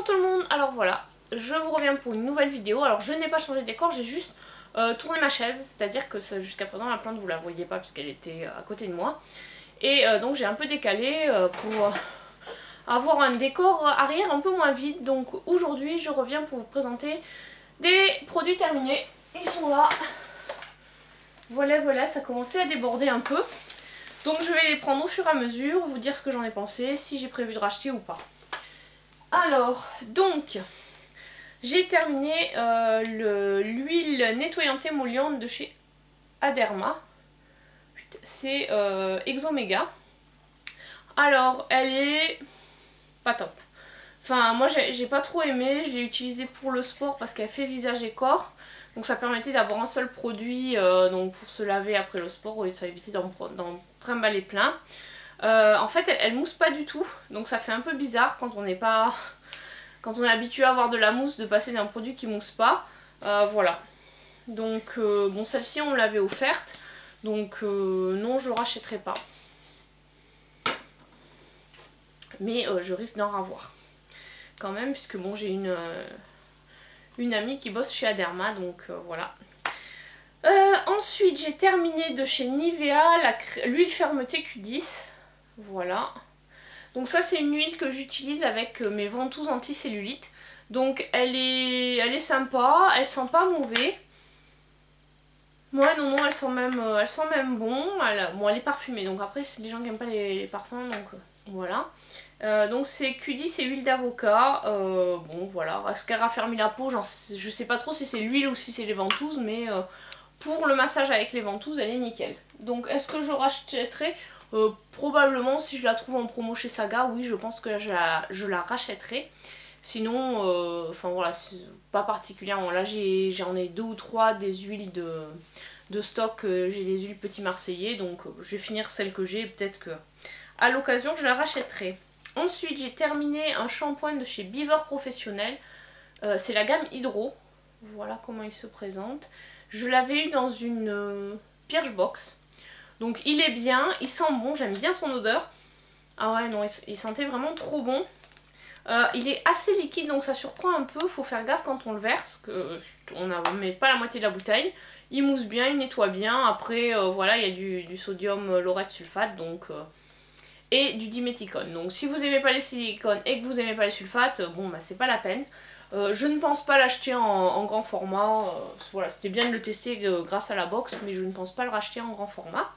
tout le monde, alors voilà, je vous reviens pour une nouvelle vidéo. Alors je n'ai pas changé de décor, j'ai juste tourné ma chaise, c'est-à-dire que jusqu'à présent la plante vous la voyez pas puisqu'elle était à côté de moi. Et donc j'ai un peu décalé pour avoir un décor arrière un peu moins vide. Donc aujourd'hui je reviens pour vous présenter des produits terminés. Ils sont là. Voilà, voilà, ça commençait à déborder un peu. Donc je vais les prendre au fur et à mesure, vous dire ce que j'en ai pensé, si j'ai prévu de racheter ou pas. Alors, donc, j'ai terminé l'huile nettoyante émolliente de chez Aderma. C'est Exomega. Alors, elle est pas top. Enfin, moi j'ai pas trop aimé, je l'ai utilisée pour le sport parce qu'elle fait visage et corps. Donc ça permettait d'avoir un seul produit donc pour se laver après le sport, et ça évitait d'en trimballer plein. En fait elle mousse pas du tout, donc ça fait un peu bizarre quand on n'est pas... Quand on est habitué à avoir de la mousse, de passer d'un produit qui mousse pas. Voilà. Donc bon, celle-ci on me l'avait offerte, donc non, je rachèterai pas. Mais je risque d'en revoir quand même, puisque bon, j'ai une amie qui bosse chez Aderma, donc voilà. Ensuite j'ai terminé de chez Nivea l'huile fermeté Q10. Voilà. Donc ça c'est une huile que j'utilise avec mes ventouses anti-cellulite. Donc elle est sympa, elle sent pas mauvais. Ouais, non, elle sent même bon. Bon, elle est parfumée, donc après c'est les gens qui aiment pas les parfums, donc voilà. Donc c'est Q10 et huile d'avocat. Bon voilà, est-ce qu'elle raffermit la peau, je sais pas trop si c'est l'huile ou si c'est les ventouses, mais pour le massage avec les ventouses elle est nickel. Donc est-ce que je rachèterai? Probablement, si je la trouve en promo chez Saga, oui, je pense que je la rachèterai. Sinon, enfin voilà, pas particulièrement. Là j'en ai 2 ou 3 des huiles de stock, j'ai les huiles Petit Marseillais, donc je vais finir celle que j'ai, peut-être que à l'occasion je la rachèterai. Ensuite j'ai terminé un shampoing de chez Beaver Professionnel, c'est la gamme Hydro, voilà comment il se présente. Je l'avais eu dans une Birchbox. Donc il est bien, il sent bon, j'aime bien son odeur. Ah ouais non, il sentait vraiment trop bon. Il est assez liquide donc ça surprend un peu, faut faire gaffe quand on le verse, on ne met pas la moitié de la bouteille. Il mousse bien, il nettoie bien, après voilà, il y a du sodium laureth sulfate donc, et du diméthicone. Donc si vous aimez pas les silicones et que vous aimez pas les sulfates, bon bah c'est pas la peine. Je ne pense pas l'acheter en grand format, voilà, c'était bien de le tester grâce à la box, mais je ne pense pas le racheter en grand format.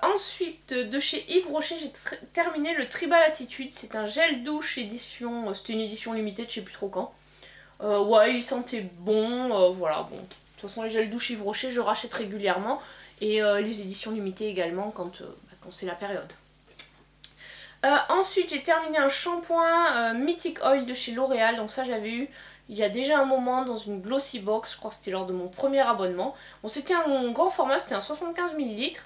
Ensuite de chez Yves Rocher j'ai terminé le Tribal Attitude, c'est un gel douche édition, c'était une édition limitée, je sais plus trop quand. Ouais, il sentait bon, voilà, bon. De toute façon les gels douche Yves Rocher je rachète régulièrement, et les éditions limitées également quand c'est la période. Ensuite j'ai terminé un shampoing Mythic Oil de chez L'Oréal, donc ça j'avais eu il y a déjà un moment dans une glossy box, je crois que c'était lors de mon premier abonnement. Bon, c'était un grand format, c'était un 75 ml.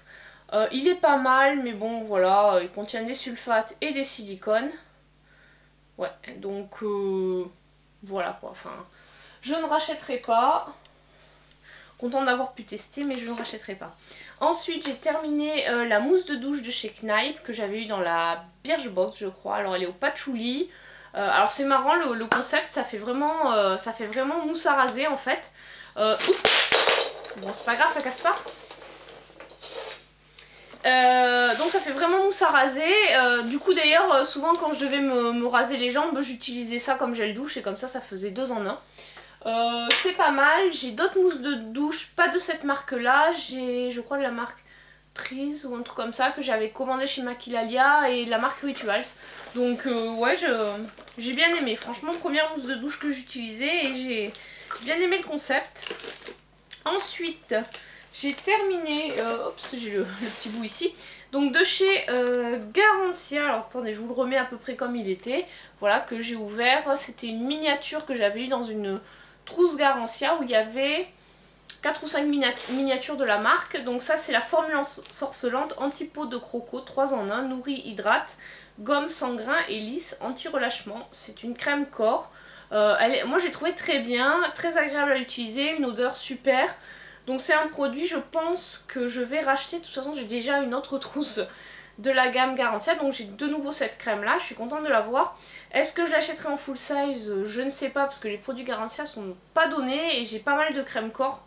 Il est pas mal, mais bon voilà, il contient des sulfates et des silicones. Ouais, donc voilà quoi, enfin, je ne rachèterai pas. Contente d'avoir pu tester, mais je ne rachèterai pas. Ensuite j'ai terminé la mousse de douche de chez Kneipp, que j'avais eu dans la Birchbox je crois. Alors elle est au patchouli. Alors c'est marrant, le concept, ça fait vraiment mousse à raser en fait. Bon c'est pas grave, ça casse pas. Donc ça fait vraiment mousse à raser. Du coup d'ailleurs souvent quand je devais me raser les jambes, j'utilisais ça comme gel douche, et comme ça faisait 2 en 1. C'est pas mal. J'ai d'autres mousses de douche, pas de cette marque là, j'ai je crois de la marque Trees ou un truc comme ça que j'avais commandé chez Maquilalia, et la marque Rituals. Donc ouais, j'ai bien aimé, franchement première mousse de douche que j'utilisais, et j'ai bien aimé le concept. Ensuite j'ai terminé, j'ai le petit bout ici, donc de chez Garancia. Alors attendez, je vous le remets à peu près comme il était, voilà, que j'ai ouvert. C'était une miniature que j'avais eu dans une trousse Garancia où il y avait 4 ou 5 miniatures de la marque. Donc ça c'est la formule ensorcelante anti-peau de croco 3 en 1, nourrit, hydrate, gomme sans grain et lisse, anti-relâchement. C'est une crème corps. Moi j'ai trouvé très bien, très agréable à utiliser, une odeur super. Donc c'est un produit, je pense que je vais racheter. De toute façon j'ai déjà une autre trousse de la gamme Garantia. Donc j'ai de nouveau cette crème là, je suis contente de l'avoir. Est-ce que je l'achèterai en full size? Je ne sais pas parce que les produits Garantia sont pas donnés et j'ai pas mal de crème corps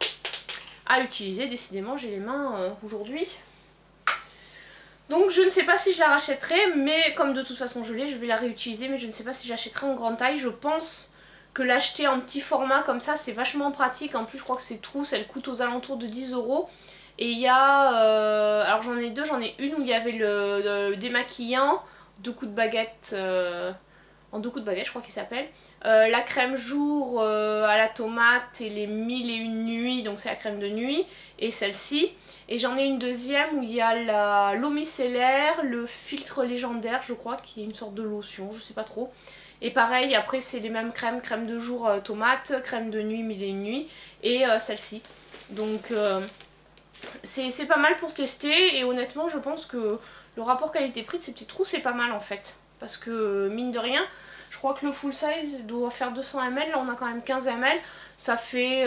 à utiliser. Décidément j'ai les mains aujourd'hui. Donc je ne sais pas si je la rachèterai, mais comme de toute façon je l'ai, je vais la réutiliser, mais je ne sais pas si j'achèterai en grande taille. Je pense que l'acheter en petit format comme ça c'est vachement pratique. En plus je crois que ces trousses elles coûtent aux alentours de 10 €. Et il y a, alors j'en ai deux, j'en ai une où il y avait le démaquillant, 2 coups de baguette, en 2 coups de baguette je crois qu'il s'appelle. La crème jour à la tomate et les 1001 nuits, donc c'est la crème de nuit, et celle-ci. Et j'en ai une deuxième où il y a l'eau micellaire, le filtre légendaire je crois, qui est une sorte de lotion, je sais pas trop. Et pareil, après c'est les mêmes crèmes, crème de jour tomate, crème de nuit 1001 nuits, et celle-ci. Donc c'est pas mal pour tester, et honnêtement je pense que le rapport qualité-prix de ces petits trous c'est pas mal en fait. Parce que mine de rien, je crois que le full size doit faire 200 ml, là on a quand même 15 ml. Ça fait,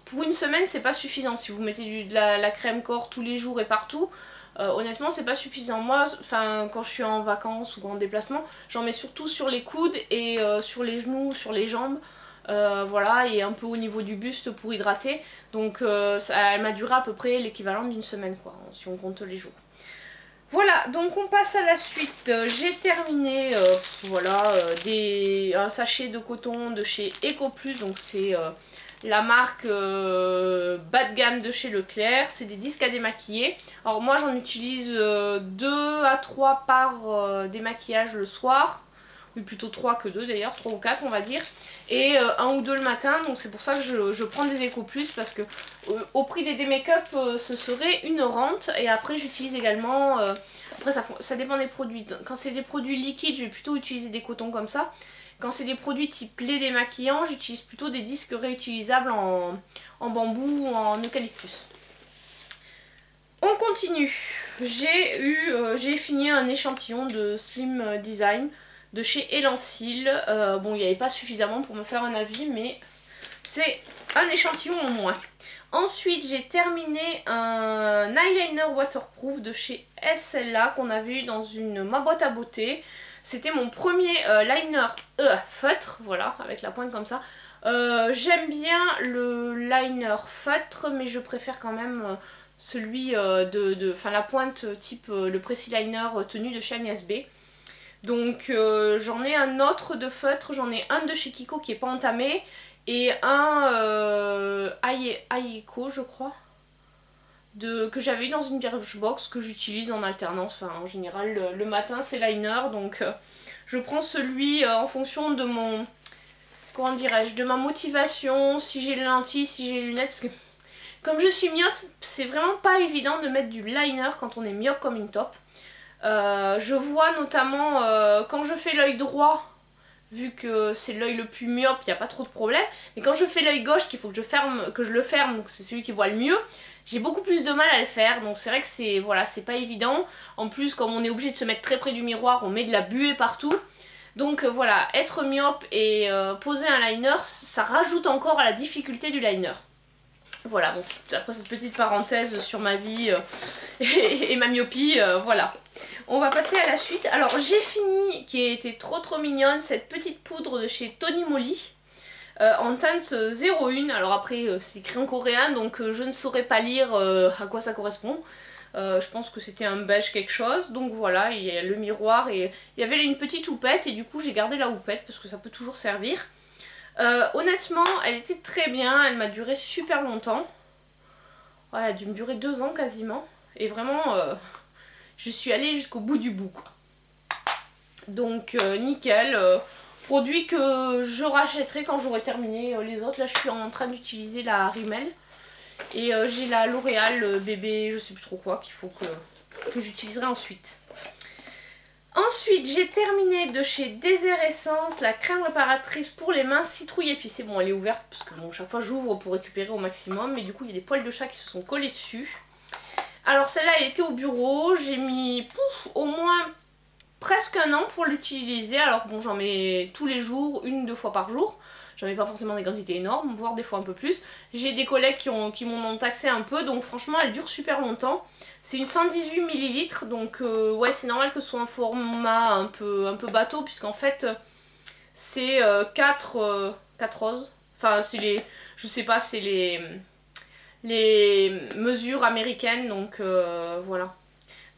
pour une semaine c'est pas suffisant si vous mettez de la crème corps tous les jours et partout. Honnêtement c'est pas suffisant. Moi quand je suis en vacances ou en déplacement, j'en mets surtout sur les coudes et sur les genoux, sur les jambes. Voilà, et un peu au niveau du buste pour hydrater. Donc elle m'a duré à peu près l'équivalent d'une semaine quoi, si on compte les jours. Voilà, donc on passe à la suite. J'ai terminé voilà, un sachet de coton de chez Ecoplus, donc c'est la marque bas de gamme de chez Leclerc. C'est des disques à démaquiller. Alors moi j'en utilise 2 à 3 par démaquillage le soir. Oui, plutôt 3 que 2 d'ailleurs, 3 ou 4 on va dire. Et 1 ou 2 le matin, donc c'est pour ça que je prends des Ecoplus, parce que au prix des make-up ce serait une rente. Et après j'utilise également, après ça dépend des produits. Quand c'est des produits liquides, je vais plutôt utiliser des cotons comme ça. Quand c'est des produits type lait démaquillant, j'utilise plutôt des disques réutilisables en bambou ou en eucalyptus. On continue. J'ai fini un échantillon de Slim Design de chez Elansil. Bon, il n'y avait pas suffisamment pour me faire un avis, mais c'est un échantillon en moins. Ensuite, j'ai terminé un eyeliner waterproof de chez SLA qu'on avait eu dans ma boîte à beauté. C'était mon premier liner feutre, voilà, avec la pointe comme ça. J'aime bien le liner feutre, mais je préfère quand même celui la pointe type le Pressy Liner tenu de chez Agnès B. Donc j'en ai un autre de feutre, j'en ai un de chez Kiko qui est pas entamé et un Aiko je crois, que j'avais eu dans une Birchbox que j'utilise en alternance, enfin en général le matin c'est liner, donc je prends celui en fonction de mon, comment dirais-je, de ma motivation, si j'ai les lentilles, si j'ai les lunettes, parce que comme je suis myope, c'est vraiment pas évident de mettre du liner quand on est myope comme une taupe. Je vois notamment quand je fais l'œil droit, vu que c'est l'œil le plus myope, il n'y a pas trop de problème. Mais quand je fais l'œil gauche, qu'il faut que je le ferme, donc c'est celui qui voit le mieux, j'ai beaucoup plus de mal à le faire. Donc c'est vrai que c'est pas évident. En plus, comme on est obligé de se mettre très près du miroir, on met de la buée partout. Donc voilà, être myope et poser un liner, ça rajoute encore à la difficulté du liner. Voilà, bon, après cette petite parenthèse sur ma vie et ma myopie, voilà. On va passer à la suite. Alors j'ai fini, qui a été trop mignonne, cette petite poudre de chez Tony Moly en teinte 01. Alors après c'est écrit en coréen, donc je ne saurais pas lire à quoi ça correspond. Je pense que c'était un beige quelque chose. Donc voilà, il y a le miroir et il y avait une petite houppette, et du coup j'ai gardé la houppette parce que ça peut toujours servir. Honnêtement elle était très bien, elle m'a duré super longtemps. Ouais, elle a dû me durer 2 ans quasiment. Et vraiment je suis allée jusqu'au bout du bout quoi. Donc nickel, produit que je rachèterai quand j'aurai terminé les autres. Là je suis en train d'utiliser la Rimmel. Et j'ai la L'Oréal bébé je sais plus trop quoi qu'il faut que j'utiliserai ensuite. Ensuite, j'ai terminé de chez Désert Essence la crème réparatrice pour les mains citrouille épicée. Bon, elle est ouverte parce que bon, chaque fois j'ouvre pour récupérer au maximum, mais du coup il y a des poils de chat qui se sont collés dessus. Alors celle-là elle était au bureau, j'ai mis au moins presque un an pour l'utiliser. Alors bon, j'en mets tous les jours, 1-2 fois par jour. J'en mets pas forcément des quantités énormes, voire des fois un peu plus. J'ai des collègues qui m'en ont taxé un peu, donc franchement elle dure super longtemps. C'est une 118 ml, donc ouais, c'est normal que ce soit un format un peu bateau, puisqu'en fait c'est 4 roses. Enfin c'est les, je sais pas, c'est les mesures américaines, donc voilà.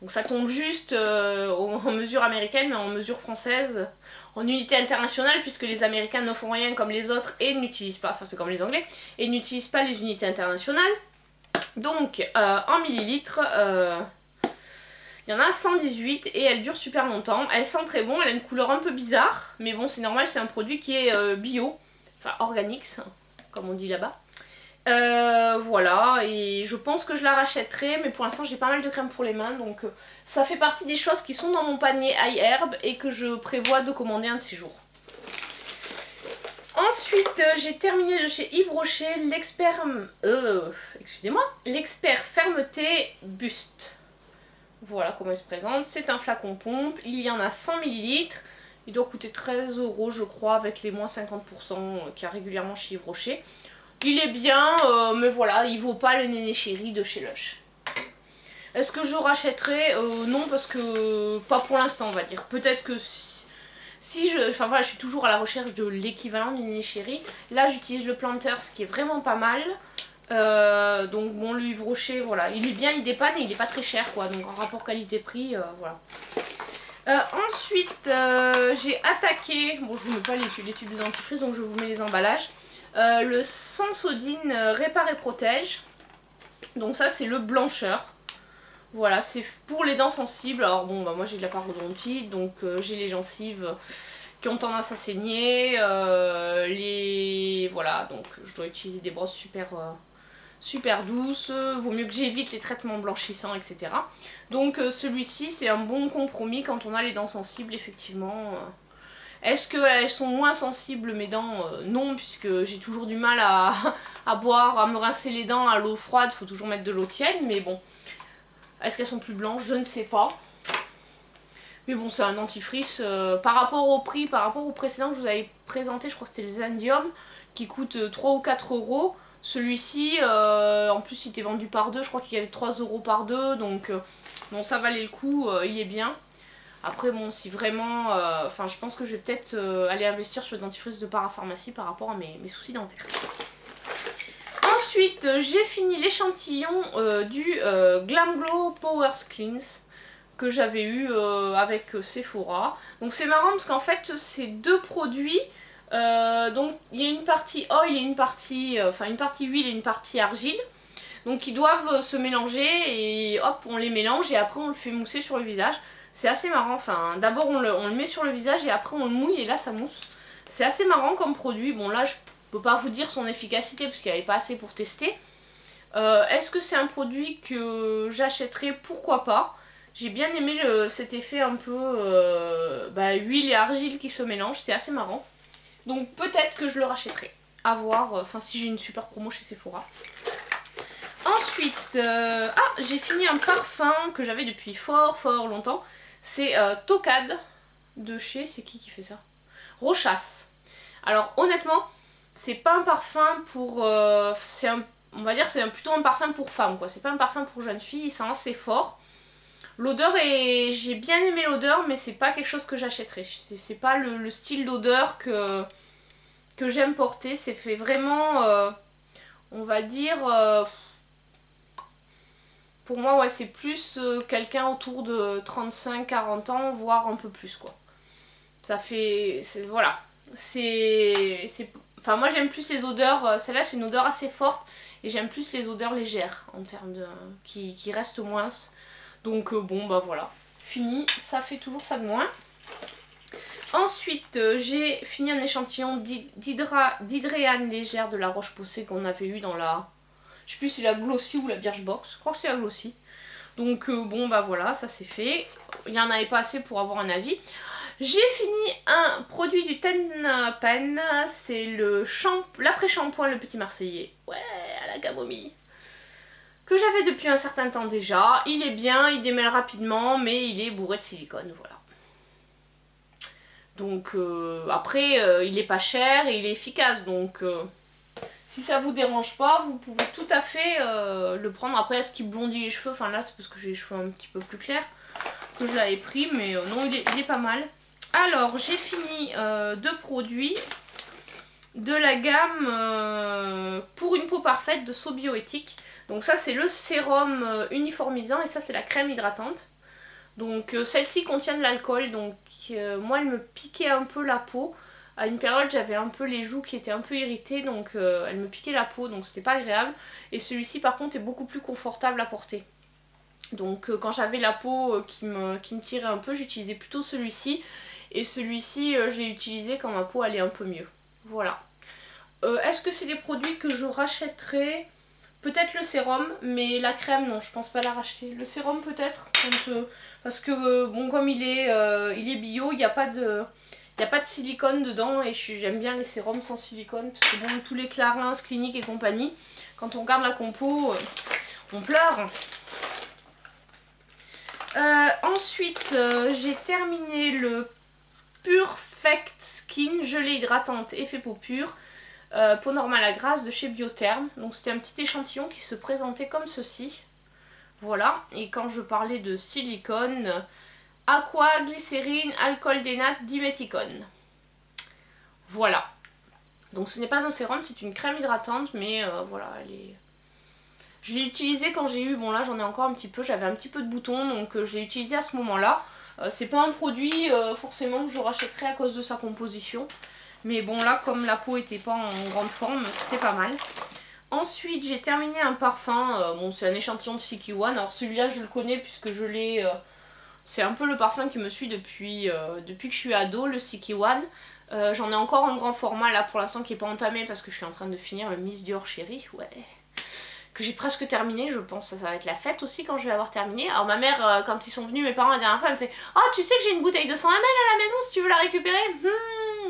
Donc ça tombe juste en mesure américaine, mais en mesure française, en unité internationale, puisque les Américains ne font rien comme les autres et n'utilisent pas, enfin c'est comme les Anglais, et n'utilisent pas les unités internationales. Donc en millilitres, il y en a 118 et elle dure super longtemps. Elle sent très bon, elle a une couleur un peu bizarre, mais bon c'est normal, c'est un produit qui est bio, enfin organique, comme on dit là-bas. Voilà, et je pense que je la rachèterai, mais pour l'instant j'ai pas mal de crème pour les mains, donc ça fait partie des choses qui sont dans mon panier iHerb et que je prévois de commander un de ces jours. Ensuite, j'ai terminé de chez Yves Rocher l'expert fermeté buste. Voilà comment il se présente, c'est un flacon pompe, il y en a 100 ml, il doit coûter 13 € je crois avec les moins 50% qu'il y a régulièrement chez Yves Rocher. Il est bien, mais voilà, il vaut pas le Néné Chéri de chez Lush. Est-ce que je rachèterai? Non, parce que pas pour l'instant, on va dire. Peut-être que si je... Enfin voilà, je suis toujours à la recherche de l'équivalent du Néné Chéri. Là, j'utilise le Planters, qui est vraiment pas mal. Donc bon, le Yves Rocher, voilà. Il est bien, il dépanne et il est pas très cher, quoi. Donc en rapport qualité-prix, voilà. Ensuite, j'ai attaqué... Bon, je vous mets pas les tubes de dentifrice, donc je vous mets les emballages. Le Sensodyne répare et protège. Donc ça c'est le blancheur. Voilà, c'est pour les dents sensibles. Alors bon, bah moi j'ai de la parodontite, donc j'ai les gencives qui ont tendance à saigner. Voilà, donc je dois utiliser des brosses super douces. Vaut mieux que j'évite les traitements blanchissants, etc. Donc celui-ci c'est un bon compromis quand on a les dents sensibles, effectivement. Est-ce qu'elles sont moins sensibles mes dents? Non, puisque j'ai toujours du mal à boire, à me rincer les dents à l'eau froide, il faut toujours mettre de l'eau tiède, mais bon. Est-ce qu'elles sont plus blanches? Je ne sais pas. Mais bon, c'est un dentifrice. Par rapport au prix, par rapport au précédent que je vous avais présenté, je crois que c'était le Zendium, qui coûte 3 ou 4 €. Celui-ci, en plus il était vendu par deux, je crois qu'il y avait 3 € par deux, donc bon, ça valait le coup, il est bien. Après bon, si vraiment, enfin je pense que je vais peut-être aller investir sur le dentifrice de parapharmacie par rapport à mes soucis dentaires. Ensuite, j'ai fini l'échantillon du Glam Glow Power Cleanse que j'avais eu avec Sephora. Donc c'est marrant parce qu'en fait c'est deux produits. Donc il y a une partie oil et une partie, une partie huile et une partie argile. Donc ils doivent se mélanger et hop on les mélange et après on le fait mousser sur le visage. C'est assez marrant, enfin d'abord on le met sur le visage et après on le mouille et là ça mousse. C'est assez marrant comme produit, bon là je peux pas vous dire son efficacité parce qu'il n'y avait pas assez pour tester. Est-ce que c'est un produit que j'achèterais? Pourquoi pas. J'ai bien aimé cet effet un peu huile et argile qui se mélangent, c'est assez marrant. Donc peut-être que je le rachèterai, à voir, enfin si j'ai une super promo chez Sephora. Ensuite, j'ai fini un parfum que j'avais depuis fort longtemps. C'est Tocade de chez, c'est qui fait ça? Rochas. Alors honnêtement, c'est pas un parfum pour... on va dire c'est plutôt un parfum pour femme, quoi. C'est pas un parfum pour jeune fille, il sent assez fort. L'odeur est... J'ai bien aimé l'odeur, mais c'est pas quelque chose que j'achèterais. C'est pas le style d'odeur que j'aime porter. C'est fait vraiment... on va dire... pour moi, ouais, c'est plus quelqu'un autour de 35-40 ans, voire un peu plus, quoi. Ça fait... Voilà. Enfin, moi, j'aime plus les odeurs... Celle-là, c'est une odeur assez forte. Et j'aime plus les odeurs légères, en termes de... qui restent moins. Donc, bon, bah voilà. Fini. Ça fait toujours ça de moins. Ensuite, j'ai fini un échantillon d'Hydréane légère de la Roche-Posay qu'on avait eu dans la... Je sais plus si c'est la Glossy ou la Birchbox. Je crois que c'est la Glossy. Donc bon bah voilà, ça c'est fait. Il n'y en avait pas assez pour avoir un avis. J'ai fini un produit du Ten Pen. C'est l'après-shampoing le Petit Marseillais. Ouais, à la camomille. Que j'avais depuis un certain temps déjà. Il est bien, il démêle rapidement, mais il est bourré de silicone, voilà. Donc après, il est pas cher et il est efficace. Donc si ça vous dérange pas, vous pouvez tout à fait le prendre. Après, est-ce qu'il blondit les cheveux? Enfin là, c'est parce que j'ai les cheveux un petit peu plus clairs que je l'avais pris. Mais non, il est pas mal. Alors, j'ai fini 2 produits de la gamme pour une peau parfaite de So Bioéthique. Donc ça, c'est le sérum uniformisant et ça, c'est la crème hydratante. Donc celle-ci contient de l'alcool, donc moi elle me piquait un peu la peau. À une période j'avais un peu les joues qui étaient un peu irritées, donc elle me piquait la peau, donc c'était pas agréable. Et celui-ci par contre est beaucoup plus confortable à porter. Donc quand j'avais la peau qui me tirait un peu, j'utilisais plutôt celui-ci. Et celui-ci je l'ai utilisé quand ma peau allait un peu mieux. Voilà. Est-ce que c'est des produits que je rachèterais? Peut-être le sérum, mais la crème, non, je pense pas la racheter. Le sérum peut-être, parce que bon, comme il est bio, il n'y a pas de silicone dedans et j'aime bien les sérums sans silicone, parce que bon, tous les Clarins, Clinique et compagnie, quand on regarde la compo, on pleure. Ensuite, j'ai terminé le Perfect Skin gelée hydratante effet peau pure. Peau normale à grasse de chez Biotherm. Donc c'était un petit échantillon qui se présentait comme ceci. Voilà. Et quand je parlais de silicone, aqua, glycérine, alcool dénate, diméthicone. Voilà. Donc ce n'est pas un sérum, c'est une crème hydratante, mais voilà, je l'ai utilisée quand j'ai eu, bon là j'en ai encore un petit peu, j'avais un petit peu de boutons, donc je l'ai utilisée à ce moment-là. C'est pas un produit forcément que je rachèterais à cause de sa composition. Mais bon là comme la peau était pas en grande forme, c'était pas mal. Ensuite j'ai terminé un parfum, bon c'est un échantillon de Sticky One. Alors celui-là je le connais puisque je l'ai, c'est un peu le parfum qui me suit depuis que je suis ado, le Sticky One. J'en ai encore un grand format là pour l'instant qui n'est pas entamé parce que je suis en train de finir le Miss Dior Chérie, ouais. Que j'ai presque terminé, je pense que ça va être la fête aussi quand je vais avoir terminé. Alors ma mère, quand ils sont venus, mes parents la dernière fois, elle me fait « Oh tu sais que j'ai une bouteille de 100 ml à la maison si tu veux la récupérer ?»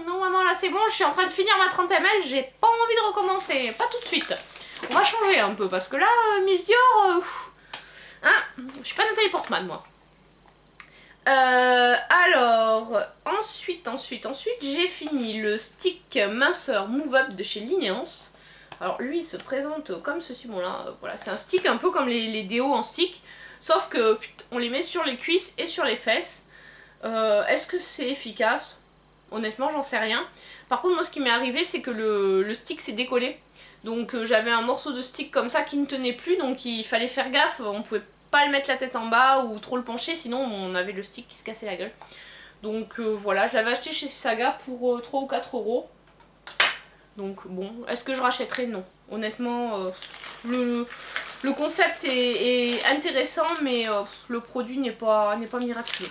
Non maman là c'est bon, je suis en train de finir ma 30 ml, j'ai pas envie de recommencer, pas tout de suite. On va changer un peu parce que là, Miss Dior, hein, je suis pas Nathalie Portman moi. Alors, ensuite, j'ai fini le stick minceur Move Up de chez Linéance. Alors lui il se présente comme ceci, bon là voilà, c'est un stick un peu comme les déos en stick, sauf que on les met sur les cuisses et sur les fesses. Est-ce que c'est efficace? Honnêtement j'en sais rien. Par contre moi ce qui m'est arrivé c'est que le stick s'est décollé. Donc j'avais un morceau de stick comme ça qui ne tenait plus, donc il fallait faire gaffe, on pouvait pas le mettre la tête en bas ou trop le pencher, sinon on avait le stick qui se cassait la gueule. Donc voilà, je l'avais acheté chez Saga pour 3 ou 4 euros. Donc bon, est-ce que je rachèterai? Non. Honnêtement, le concept est intéressant, mais le produit n'est pas miraculeux.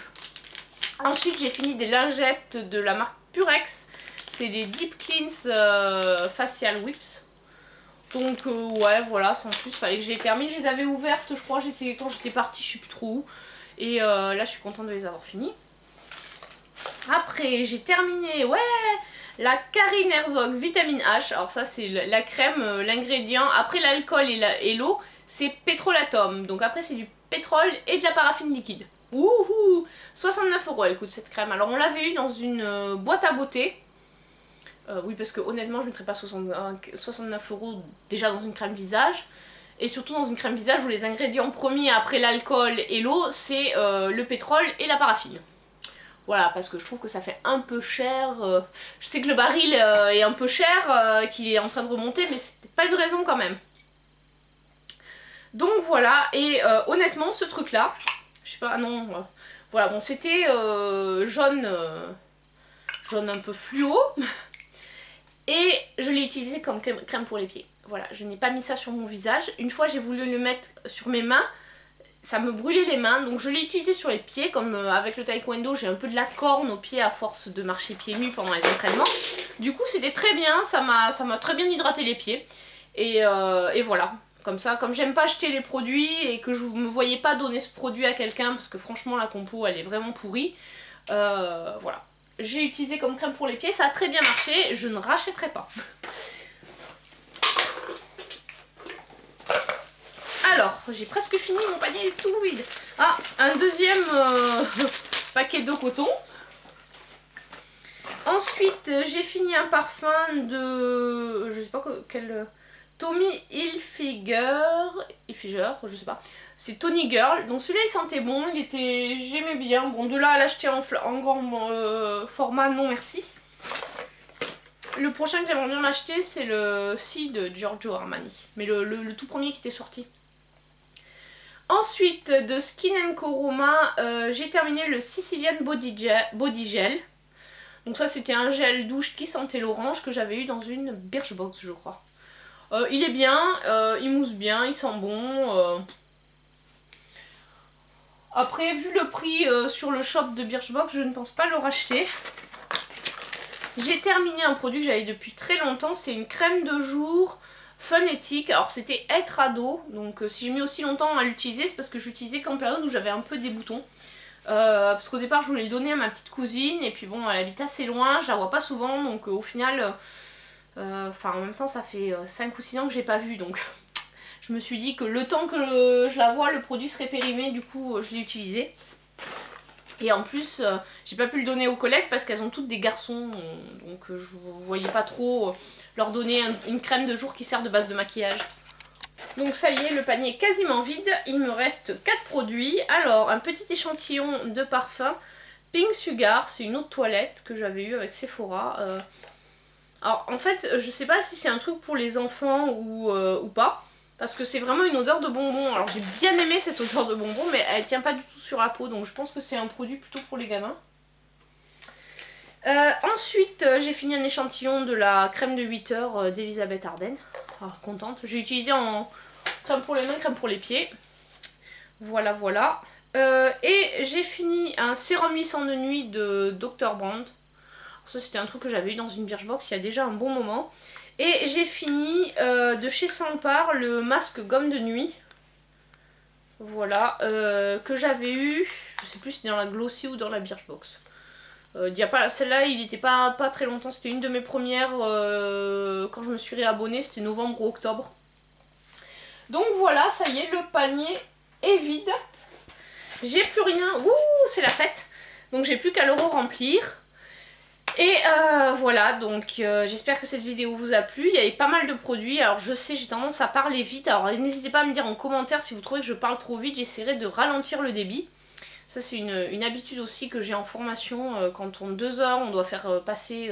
Ensuite, j'ai fini des lingettes de la marque Purex. C'est des Deep Cleans Facial Whips. Donc ouais, voilà, sans plus, fallait que je les termine. Je les avais ouvertes, je crois, quand j'étais partie, je sais plus trop où. Et là, je suis contente de les avoir finies. Après, j'ai terminé, ouais, la Karine Herzog Vitamine H. Alors ça c'est la crème, l'ingrédient, après l'alcool et l'eau, c'est pétrolatum. Donc après c'est du pétrole et de la paraffine liquide. Wouhou, 69 € elle coûte cette crème. Alors on l'avait eu dans une boîte à beauté. Oui parce que honnêtement je ne mettrais pas 69 € déjà dans une crème visage. Et surtout dans une crème visage où les ingrédients premiers après l'alcool et l'eau c'est le pétrole et la paraffine. Voilà, parce que je trouve que ça fait un peu cher. Je sais que le baril est un peu cher, qu'il est en train de remonter, mais c'était pas une raison quand même. Donc voilà, et honnêtement, ce truc-là, je sais pas, non, voilà, bon, c'était jaune un peu fluo, et je l'ai utilisé comme crème pour les pieds. Voilà, je n'ai pas mis ça sur mon visage. Une fois, j'ai voulu le mettre sur mes mains. Ça me brûlait les mains, donc je l'ai utilisé sur les pieds, comme avec le taekwondo j'ai un peu de la corne aux pieds à force de marcher pieds nus pendant les entraînements. Du coup c'était très bien, ça m'a très bien hydraté les pieds. Et voilà, comme ça, comme j'aime pas acheter les produits et que je me voyais pas donner ce produit à quelqu'un parce que franchement la compo elle est vraiment pourrie. Voilà, j'ai utilisé comme crème pour les pieds, ça a très bien marché, je ne rachèterai pas. Alors, j'ai presque fini, mon panier est tout vide. Ah, un deuxième paquet de coton. Ensuite, j'ai fini un parfum de... je sais pas quel... Tommy Hilfiger, je sais pas. C'est Tony Girl. Donc celui-là il sentait bon, j'aimais bien. Bon, de là à l'acheter en grand format, non merci. Le prochain que j'aimerais bien m'acheter, c'est le Si de Giorgio Armani. Mais le tout premier qui était sorti. Ensuite, de Skin & Co Roma, j'ai terminé le Sicilian Body Gel. Donc ça, c'était un gel douche qui sentait l'orange que j'avais eu dans une Birchbox, je crois. Il est bien, il mousse bien, il sent bon. Après, vu le prix sur le shop de Birchbox, je ne pense pas le racheter. J'ai terminé un produit que j'avais depuis très longtemps, c'est une crème de jour Funetic. Alors c'était être ado, donc si j'ai mis aussi longtemps à l'utiliser, c'est parce que j'utilisais qu'en période où j'avais un peu des boutons. Parce qu'au départ je voulais le donner à ma petite cousine, et puis bon, elle habite assez loin, je la vois pas souvent, donc au final... Enfin en même temps ça fait 5 ou 6 ans que j'ai pas vu, donc je me suis dit que le temps que je la vois le produit serait périmé, du coup je l'ai utilisé. Et en plus j'ai pas pu le donner aux collègues parce qu'elles ont toutes des garçons, donc je voyais pas trop leur donner une crème de jour qui sert de base de maquillage. Donc ça y est, le panier est quasiment vide, il me reste 4 produits. Alors un petit échantillon de parfum Pink Sugar, c'est une eau de toilette que j'avais eu avec Sephora. Alors en fait je sais pas si c'est un truc pour les enfants ou pas, parce que c'est vraiment une odeur de bonbon. Alors j'ai bien aimé cette odeur de bonbon, mais elle tient pas du tout sur la peau, donc je pense que c'est un produit plutôt pour les gamins. Ensuite j'ai fini un échantillon de la crème de 8 heures d'Elisabeth Arden. Alors contente, j'ai utilisé en crème pour les mains, crème pour les pieds. Voilà voilà. Et j'ai fini un sérum lissant de nuit de Dr. Brand. Ça c'était un truc que j'avais eu dans une Birchbox il y a déjà un bon moment. Et j'ai fini de chez Sampar le masque gomme de nuit. Voilà, que j'avais eu, je sais plus si c'est dans la Glossy ou dans la Birchbox. Celle-là il n'était pas très longtemps, c'était une de mes premières quand je me suis réabonnée, c'était novembre ou octobre. Donc voilà, ça y est, le panier est vide. J'ai plus rien, ouh c'est la fête. Donc j'ai plus qu'à le remplir. Et voilà, donc j'espère que cette vidéo vous a plu. Il y avait pas mal de produits, alors je sais j'ai tendance à parler vite, alors n'hésitez pas à me dire en commentaire si vous trouvez que je parle trop vite, j'essaierai de ralentir le débit. Ça c'est une habitude aussi que j'ai en formation, quand on 2 heures on doit faire passer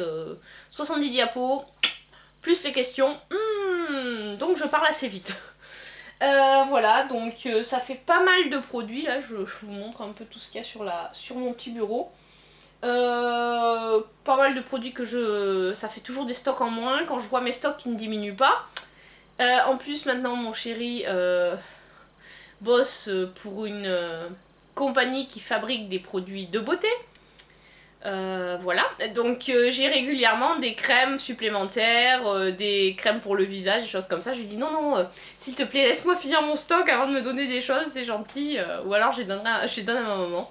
70 diapos, plus les questions, donc je parle assez vite. Voilà, donc ça fait pas mal de produits, là je vous montre un peu tout ce qu'il y a sur mon petit bureau. Pas mal de produits que ça fait toujours des stocks en moins quand je vois mes stocks qui ne diminuent pas. En plus maintenant mon chéri bosse pour une compagnie qui fabrique des produits de beauté. Voilà, donc j'ai régulièrement des crèmes supplémentaires, des crèmes pour le visage, des choses comme ça. Je lui dis non non, s'il te plaît laisse-moi finir mon stock avant de me donner des choses, c'est gentil, ou alors je les donne à ma maman.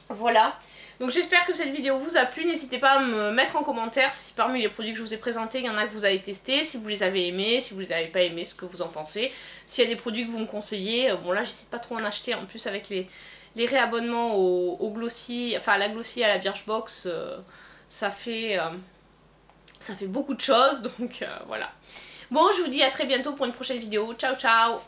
Voilà. Donc j'espère que cette vidéo vous a plu, n'hésitez pas à me mettre en commentaire si parmi les produits que je vous ai présentés, il y en a que vous avez testé, si vous les avez aimés, si vous les avez pas aimés, ce que vous en pensez. S'il y a des produits que vous me conseillez, bon là j'essaie de pas trop en acheter, en plus avec les réabonnements au Glossy, enfin à la Glossy et à la Birchbox, ça fait beaucoup de choses, donc voilà. Bon, je vous dis à très bientôt pour une prochaine vidéo, ciao ciao.